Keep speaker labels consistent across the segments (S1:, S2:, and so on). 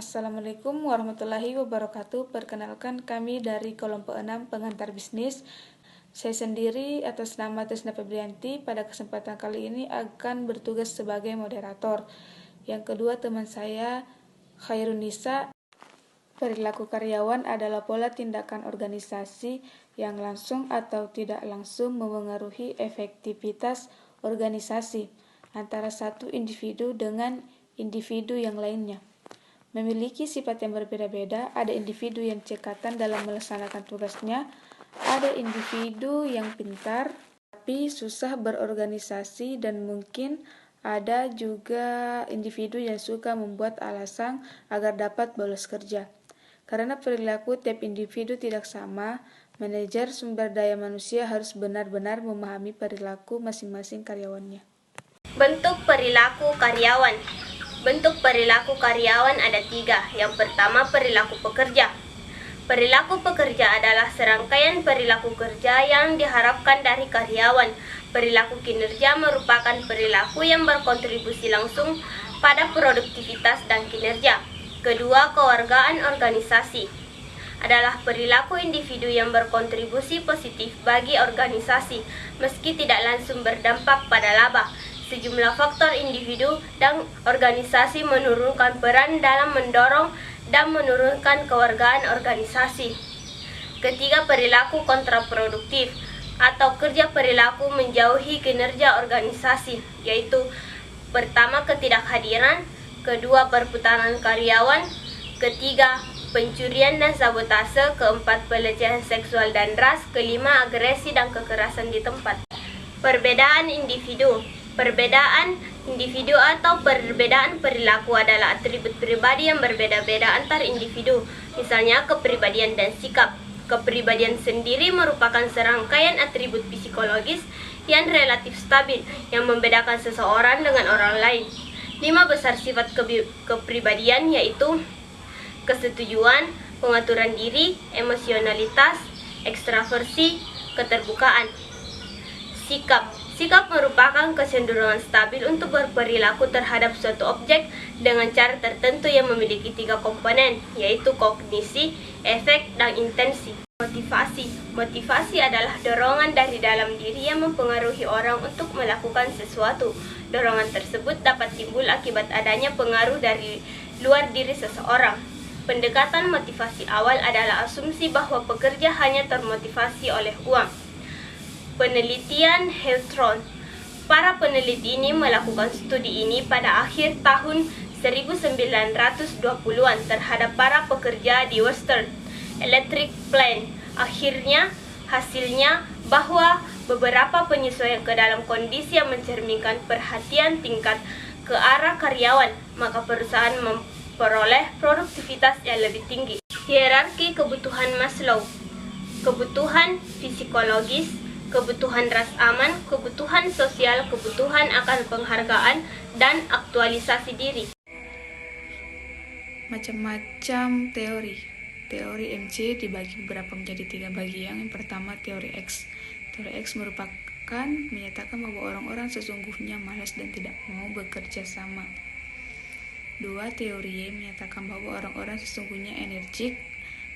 S1: Assalamualaikum warahmatullahi wabarakatuh. Perkenalkan, kami dari kelompok 6 pengantar bisnis. Saya sendiri atas nama Tresna Febrianti pada kesempatan kali ini akan bertugas sebagai moderator. Yang kedua teman saya Khairunisa. Perilaku karyawan adalah pola tindakan organisasi yang langsung atau tidak langsung memengaruhi efektivitas organisasi antara satu individu dengan individu yang lainnya. Memiliki sifat yang berbeda-beda, ada individu yang cekatan dalam melaksanakan tugasnya, ada individu yang pintar tapi susah berorganisasi, dan mungkin ada juga individu yang suka membuat alasan agar dapat bolos kerja. Karena perilaku tiap individu tidak sama, manajer sumber daya manusia harus benar-benar memahami perilaku masing-masing karyawannya.
S2: Bentuk perilaku karyawan. Bentuk perilaku karyawan ada 3. Yang pertama, perilaku pekerja. Perilaku pekerja adalah serangkaian perilaku kerja yang diharapkan dari karyawan. Perilaku kinerja merupakan perilaku yang berkontribusi langsung pada produktivitas dan kinerja. Kedua, kewargaan organisasi adalah perilaku individu yang berkontribusi positif bagi organisasi, meski tidak langsung berdampak pada laba. Sejumlah faktor individu dan organisasi menurunkan peran dalam mendorong dan menurunkan kewargaan organisasi. Ketiga, perilaku kontraproduktif atau kerja perilaku menjauhi kinerja organisasi, yaitu pertama, ketidakhadiran, kedua, perputaran karyawan, ketiga, pencurian dan sabotase, keempat, pelecehan seksual dan ras, kelima, agresi dan kekerasan di tempat. Perbedaan individu. Perbedaan individu atau perbedaan perilaku adalah atribut pribadi yang berbeda-beda antar individu, misalnya kepribadian dan sikap. Kepribadian sendiri merupakan serangkaian atribut psikologis yang relatif stabil yang membedakan seseorang dengan orang lain. 5 besar sifat kepribadian yaitu kesetujuan, pengaturan diri, emosionalitas, ekstraversi, keterbukaan. Sikap merupakan kecenderungan stabil untuk berperilaku terhadap suatu objek dengan cara tertentu yang memiliki 3 komponen, yaitu kognisi, efek, dan intensi. Motivasi adalah dorongan dari dalam diri yang mempengaruhi orang untuk melakukan sesuatu. Dorongan tersebut dapat timbul akibat adanya pengaruh dari luar diri seseorang. Pendekatan motivasi awal adalah asumsi bahwa pekerja hanya termotivasi oleh uang. Penelitian Healthron. Para peneliti ini melakukan studi ini pada akhir tahun 1920-an terhadap para pekerja di Western Electric Plant. Hasilnya bahwa beberapa penyesuaian ke dalam kondisi yang mencerminkan perhatian tingkat ke arah karyawan, maka perusahaan memperoleh produktivitas yang lebih tinggi. Hierarki kebutuhan Maslow. Kebutuhan psikologis, kebutuhan ras aman, kebutuhan sosial, kebutuhan akan penghargaan, dan aktualisasi diri.
S1: Macam-macam teori. Teori MC dibagi beberapa menjadi 3 bagian. Yang pertama, teori X. Teori X menyatakan bahwa orang-orang sesungguhnya malas dan tidak mau bekerja sama. 2. Teori Y menyatakan bahwa orang-orang sesungguhnya energik,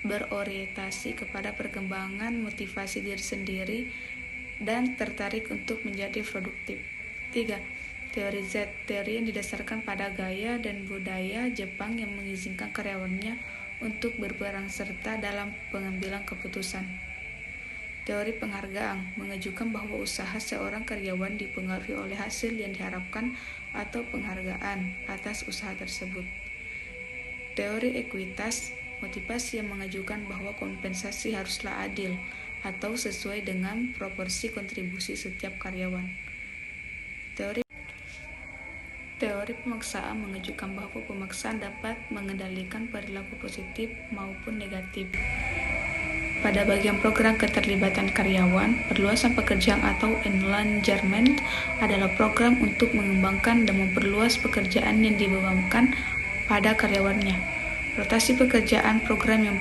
S1: berorientasi kepada perkembangan motivasi diri sendiri, dan tertarik untuk menjadi produktif. 3. Teori Z, teori yang didasarkan pada gaya dan budaya Jepang yang mengizinkan karyawannya untuk berperan serta dalam pengambilan keputusan. Teori penghargaan mengajukan bahwa usaha seorang karyawan dipengaruhi oleh hasil yang diharapkan atau penghargaan atas usaha tersebut. Teori ekuitas motivasi yang mengajukan bahwa kompensasi haruslah adil atau sesuai dengan proporsi kontribusi setiap karyawan. Teori pemaksaan mengajukan bahwa pemaksaan dapat mengendalikan perilaku positif maupun negatif. Pada bagian program keterlibatan karyawan, perluasan pekerjaan atau enlargement adalah program untuk mengembangkan dan memperluas pekerjaan yang dibebankan pada karyawannya. Rotasi pekerjaan program yang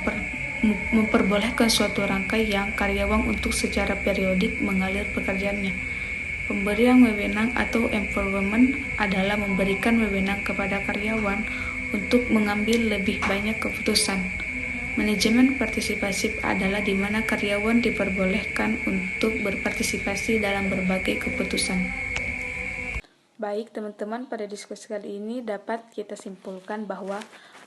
S1: memperbolehkan suatu rangkaian karyawan untuk secara periodik mengalir pekerjaannya. Pemberian wewenang atau empowerment adalah memberikan wewenang kepada karyawan untuk mengambil lebih banyak keputusan. Manajemen partisipasi adalah di mana karyawan diperbolehkan untuk berpartisipasi dalam berbagai keputusan. Baik teman-teman, pada diskusi kali ini dapat kita simpulkan bahwa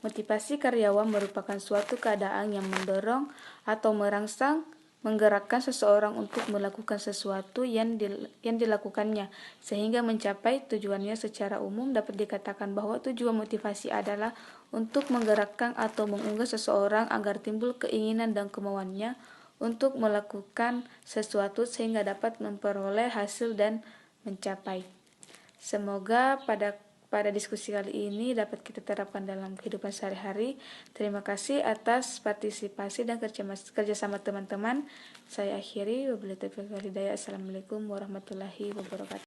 S1: motivasi karyawan merupakan suatu keadaan yang mendorong atau merangsang menggerakkan seseorang untuk melakukan sesuatu yang dilakukannya sehingga mencapai tujuannya. Secara umum dapat dikatakan bahwa tujuan motivasi adalah untuk menggerakkan atau mengunggah seseorang agar timbul keinginan dan kemauannya untuk melakukan sesuatu sehingga dapat memperoleh hasil dan mencapai. Semoga pada diskusi kali ini dapat kita terapkan dalam kehidupan sehari-hari. Terima kasih atas partisipasi dan kerjasama teman-teman. Saya akhiri. Wabillahi taufiq wal hidayah. Assalamualaikum warahmatullahi wabarakatuh.